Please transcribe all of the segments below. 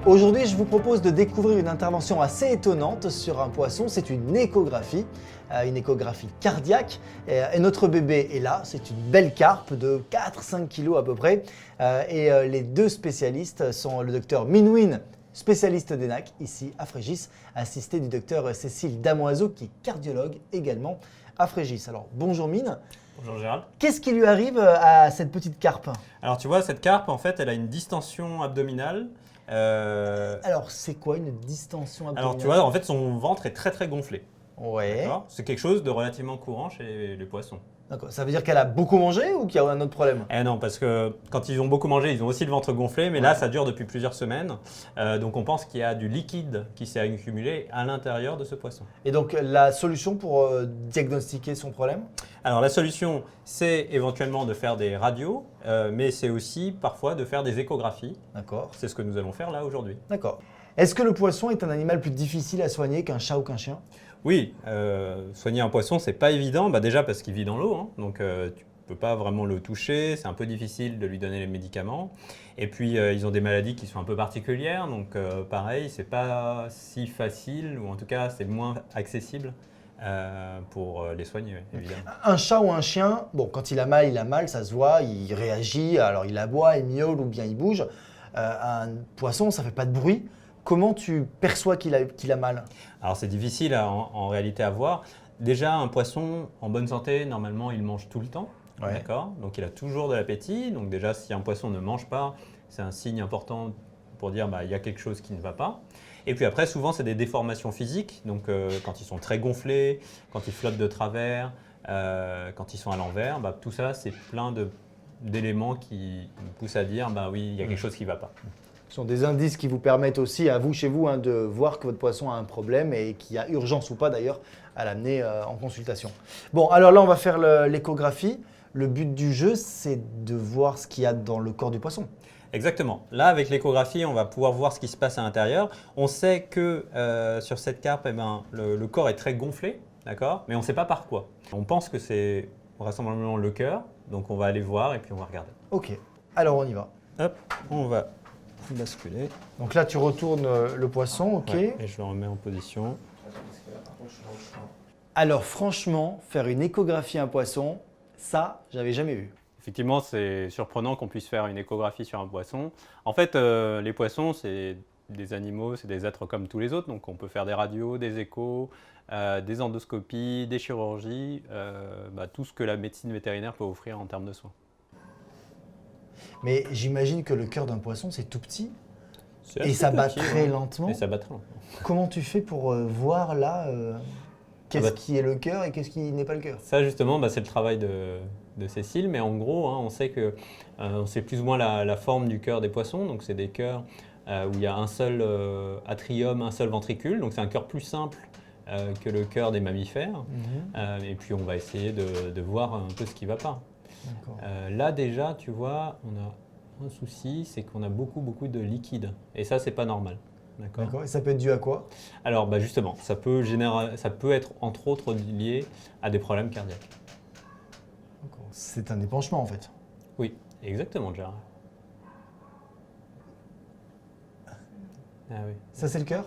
Aujourd'hui, je vous propose de découvrir une intervention assez étonnante sur un poisson. C'est une échographie cardiaque. Et notre bébé est là. C'est une belle carpe de 4-5 kg à peu près. Les deux spécialistes sont le docteur Minouine, spécialiste d'ENAC ici à Frégis, assisté du docteur Cécile Damoiseau qui est cardiologue également à Frégis. Alors bonjour Mine. Bonjour Gérald. Qu'est-ce qui lui arrive à cette petite carpe? Alors tu vois, cette carpe, en fait, elle a une distension abdominale. Alors c'est quoi une distension abdominale? Alors tu vois, en fait, son ventre est très très gonflé. Ouais. C'est quelque chose de relativement courant chez les poissons. D'accord. Ça veut dire qu'elle a beaucoup mangé ou qu'il y a un autre problème? Eh non, parce que quand ils ont beaucoup mangé, ils ont aussi le ventre gonflé, mais là, ça dure depuis plusieurs semaines. Donc on pense qu'il y a du liquide qui s'est accumulé à l'intérieur de ce poisson. Et donc la solution pour diagnostiquer son problème? Alors la solution, c'est éventuellement de faire des radios, mais c'est aussi parfois de faire des échographies. D'accord. C'est ce que nous allons faire là aujourd'hui. D'accord. Est-ce que le poisson est un animal plus difficile à soigner qu'un chat ou qu'un chien? Oui, soigner un poisson, c'est pas évident. Déjà parce qu'il vit dans l'eau, hein, donc tu peux pas vraiment le toucher. C'est un peu difficile de lui donner les médicaments. Et puis ils ont des maladies qui sont un peu particulières, donc pareil, c'est pas si facile, ou en tout cas c'est moins accessible pour les soigner, évidemment. Un chat ou un chien, bon, quand il a mal, ça se voit, il réagit, alors il aboie, il miaule ou bien il bouge. Un poisson, ça fait pas de bruit. Comment tu perçois qu'il a mal? Alors c'est difficile en réalité à voir. Déjà, un poisson en bonne santé, normalement, il mange tout le temps. Ouais. D'accord. Donc il a toujours de l'appétit. Donc déjà, si un poisson ne mange pas, c'est un signe important pour dire il y a quelque chose qui ne va pas. Et puis après, souvent, c'est des déformations physiques. Donc quand ils sont très gonflés, quand ils flottent de travers, quand ils sont à l'envers, tout ça, c'est plein d'éléments qui nous poussent à dire oui, il y a quelque chose qui ne va pas. Ce sont des indices qui vous permettent aussi, à vous, chez vous, de voir que votre poisson a un problème et qu'il y a urgence ou pas d'ailleurs à l'amener en consultation. Bon, alors là, on va faire l'échographie. Le but du jeu, c'est de voir ce qu'il y a dans le corps du poisson. Exactement. Là, avec l'échographie, on va pouvoir voir ce qui se passe à l'intérieur. On sait que sur cette carpe, le corps est très gonflé, d'accord, mais on ne sait pas par quoi. On pense que c'est vraisemblablement le cœur, donc on va aller voir et puis on va regarder. Ok, alors on y va. Hop, on va basculer. Donc là, tu retournes le poisson, ok. Ouais, et je le remets en position. Alors franchement, faire une échographie à un poisson, ça, j'avais jamais vu. Effectivement, c'est surprenant qu'on puisse faire une échographie sur un poisson. En fait, les poissons, c'est des animaux, c'est des êtres comme tous les autres. Donc on peut faire des radios, des échos, des endoscopies, des chirurgies, tout ce que la médecine vétérinaire peut offrir en termes de soins. Mais j'imagine que le cœur d'un poisson, c'est tout petit. C'est Et assez ça bat petit, très ouais. lentement. Et ça bat très lentement. Comment tu fais pour voir là qu'est-ce qui est le cœur et qu'est-ce qui n'est pas le cœur? Ça justement, c'est le travail de Cécile, mais en gros, on sait que on sait plus ou moins la forme du cœur des poissons. Donc c'est des cœurs où il y a un seul atrium, un seul ventricule. Donc c'est un cœur plus simple que le cœur des mammifères. Et puis on va essayer de voir un peu ce qui ne va pas. Là déjà, tu vois, on a un souci, c'est qu'on a beaucoup de liquide. Et ça, c'est pas normal. D'accord. Et ça peut être dû à quoi? Alors justement, ça peut être entre autres lié à des problèmes cardiaques. C'est un épanchement en fait. Oui, exactement, Gérard. Ah oui. Ça c'est le cœur?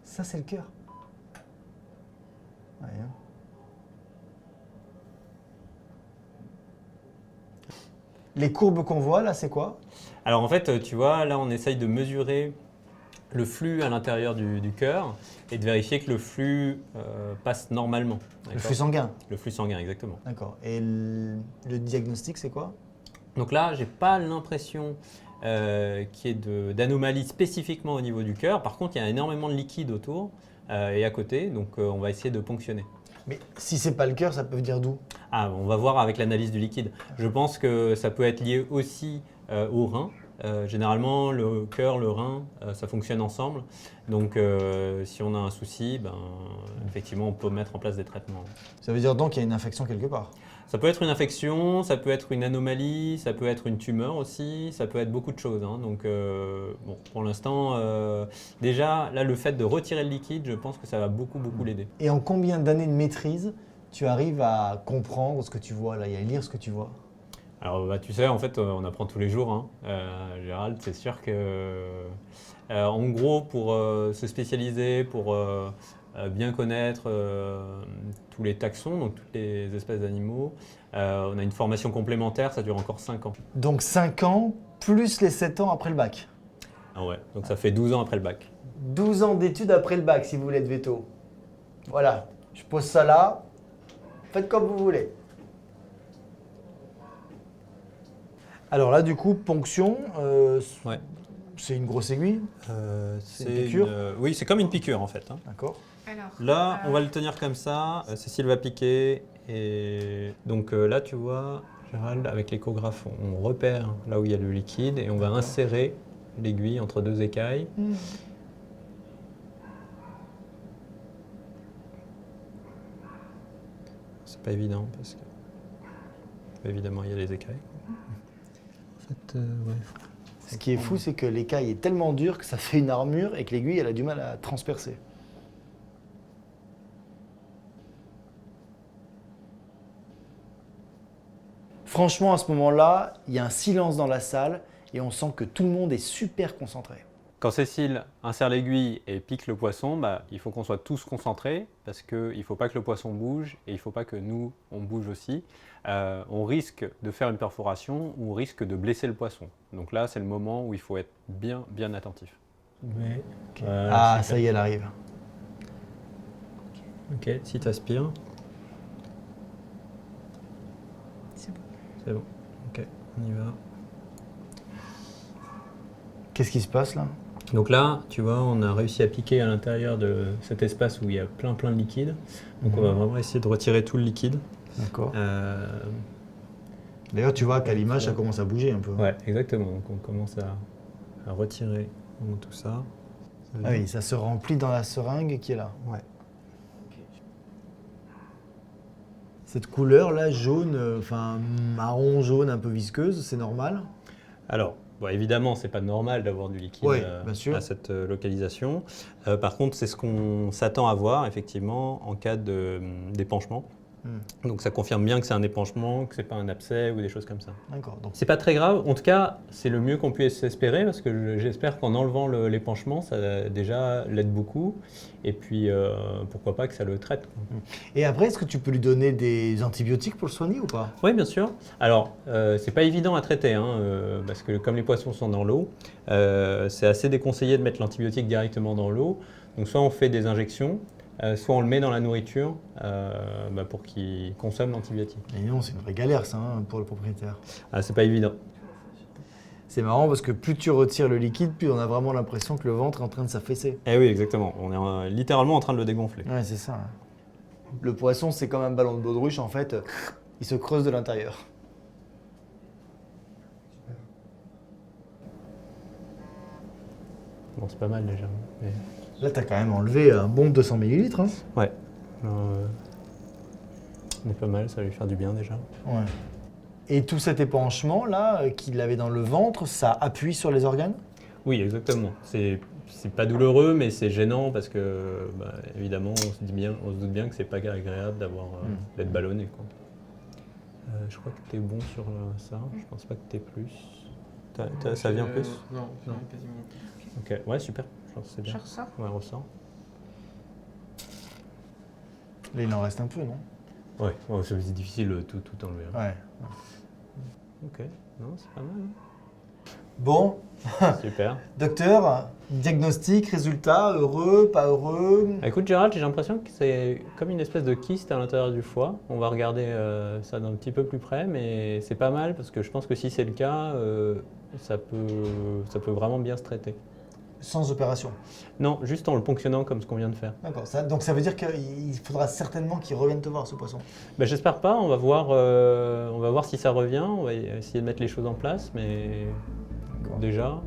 Ça c'est le cœur. Ouais, hein. Les courbes qu'on voit là, c'est quoi? Alors en fait, tu vois, là on essaye de mesurer le flux à l'intérieur du cœur et de vérifier que le flux passe normalement. Le flux sanguin. Le flux sanguin, exactement. D'accord. Et le diagnostic, c'est quoi? Donc là, j'ai pas l'impression qu'il y ait d'anomalies spécifiquement au niveau du cœur. Par contre, il y a énormément de liquide autour et à côté, donc on va essayer de ponctionner. Mais si c'est pas le cœur, ça peut venir d'où? On va voir avec l'analyse du liquide. Je pense que ça peut être lié aussi au rein. Généralement, le cœur, le rein, ça fonctionne ensemble. Donc, si on a un souci, effectivement, on peut mettre en place des traitements. Ça veut dire donc qu'il y a une infection quelque part? Ça peut être une infection, ça peut être une anomalie, ça peut être une tumeur aussi, ça peut être beaucoup de choses. Donc, pour l'instant, déjà, là, le fait de retirer le liquide, je pense que ça va beaucoup l'aider. Et en combien d'années de maîtrise tu arrives à comprendre ce que tu vois là et à lire ce que tu vois? Alors, bah, tu sais, en fait, on apprend tous les jours, hein. Gérald, c'est sûr que, en gros, pour se spécialiser, pour bien connaître tous les taxons, donc toutes les espèces d'animaux, on a une formation complémentaire, ça dure encore 5 ans. Donc 5 ans plus les 7 ans après le bac. Ah ouais, donc ça fait 12 ans après le bac. 12 ans d'études après le bac si vous voulez être veto. Voilà, je pose ça là. Faites comme vous voulez. Alors là, du coup, ponction, Ouais. c'est une grosse aiguille. C'est une piqûre Oui, c'est comme une piqûre en fait, hein. D'accord. Alors, Là, on va le tenir comme ça. Cécile va piquer. Et donc là, tu vois, Gérald, avec l'échographe, on repère là où il y a le liquide et on va insérer l'aiguille entre 2 écailles. C'est pas évident parce que évidemment il y a les écailles. En fait, ouais. Ce qui est fou, c'est que l'écaille est tellement dure que ça fait une armure et que l'aiguille, elle a du mal à transpercer. Franchement, à ce moment-là, il y a un silence dans la salle et on sent que tout le monde est super concentré. Quand Cécile insère l'aiguille et pique le poisson, bah, il faut qu'on soit tous concentrés parce qu'il ne faut pas que le poisson bouge et il ne faut pas que nous, on bouge aussi. On risque de faire une perforation ou on risque de blesser le poisson. Donc là, c'est le moment où il faut être bien, bien attentif. Okay. Voilà, Ah, super. ça y est, elle arrive. Ok, si tu aspires, c'est bon. c'est bon. Ok, on y va. Qu'est-ce qui se passe là? Donc là, tu vois, on a réussi à piquer à l'intérieur de cet espace où il y a plein de liquide. Donc on va vraiment essayer de retirer tout le liquide. D'accord. Euh, D'ailleurs, tu vois qu'à l'image, ça commence à bouger un peu. ouais, exactement. Donc on commence à retirer tout ça. Ah oui, ça se remplit dans la seringue qui est là. Ouais. Cette couleur là, jaune, enfin marron, jaune, un peu visqueuse, c'est normal? Alors, bon, évidemment, c'est pas normal d'avoir du liquide Ouais, bien sûr. à cette localisation. Par contre, c'est ce qu'on s'attend à voir effectivement en cas d'épanchement. Donc ça confirme bien que c'est un épanchement, que c'est pas un abcès ou des choses comme ça. D'accord. Donc, C'est pas très grave. En tout cas, c'est le mieux qu'on puisse espérer parce que j'espère qu'en enlevant l'épanchement, ça déjà l'aide beaucoup. Et puis, pourquoi pas que ça le traite, quoi. et après, est-ce que tu peux lui donner des antibiotiques pour le soigner ou pas? Oui, bien sûr. Alors, c'est pas évident à traiter, hein, parce que comme les poissons sont dans l'eau, c'est assez déconseillé de mettre l'antibiotique directement dans l'eau. Donc, soit on fait des injections, soit on le met dans la nourriture pour qu'il consomme l'antibiotique. Mais non, c'est une vraie galère ça hein, pour le propriétaire. Ah, c'est pas évident. C'est marrant parce que plus tu retires le liquide, plus on a vraiment l'impression que le ventre est en train de s'affaisser. Eh oui, exactement. On est littéralement en train de le dégonfler. Ouais, c'est ça. Le poisson, c'est comme un ballon de baudruche, en fait, il se creuse de l'intérieur. Bon, c'est pas mal déjà. Mais... Là, t'as quand même enlevé un bon 200 ml. Hein. Ouais. On est pas mal, ça va lui faire du bien déjà. Ouais. Et tout cet épanchement là qu'il avait dans le ventre, ça appuie sur les organes? Oui, exactement. C'est pas douloureux, mais c'est gênant parce que, évidemment, on se doute bien que c'est pas agréable d'être ballonné, quoi. Je crois que tu es bon sur ça. Je pense pas que tu es plus. Ça vient plus? Non, Non. quasiment plus. Ok, ouais, super. Je pense que c'est Je bien. ressors. Ouais, on ressort. Là, il en reste un peu, non? Ouais, c'est difficile tout enlever, hein. Ouais. Ok, non, c'est pas mal, hein. Bon, Super. docteur, diagnostic, résultat, heureux, pas heureux? Écoute Gérald, j'ai l'impression que c'est comme une espèce de kyste à l'intérieur du foie. On va regarder ça d'un petit peu plus près, mais c'est pas mal parce que je pense que si c'est le cas, ça peut vraiment bien se traiter. Sans opération? Non, juste en le ponctionnant comme ce qu'on vient de faire. D'accord, donc ça veut dire qu'il faudra certainement qu'il revienne te voir, ce poisson. J'espère pas, on va voir si ça revient, on va essayer de mettre les choses en place, mais déjà,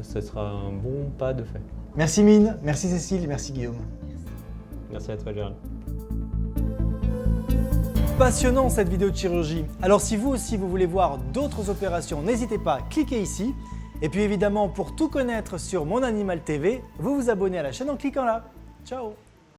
ce sera un bon pas de fait. Merci Mine, merci Cécile, merci Guillaume. Merci à toi Gérald. Passionnant cette vidéo de chirurgie. Alors si vous aussi vous voulez voir d'autres opérations, n'hésitez pas, cliquez ici. Et puis évidemment, pour tout connaître sur Mon Animal TV, vous vous abonnez à la chaîne en cliquant là. Ciao!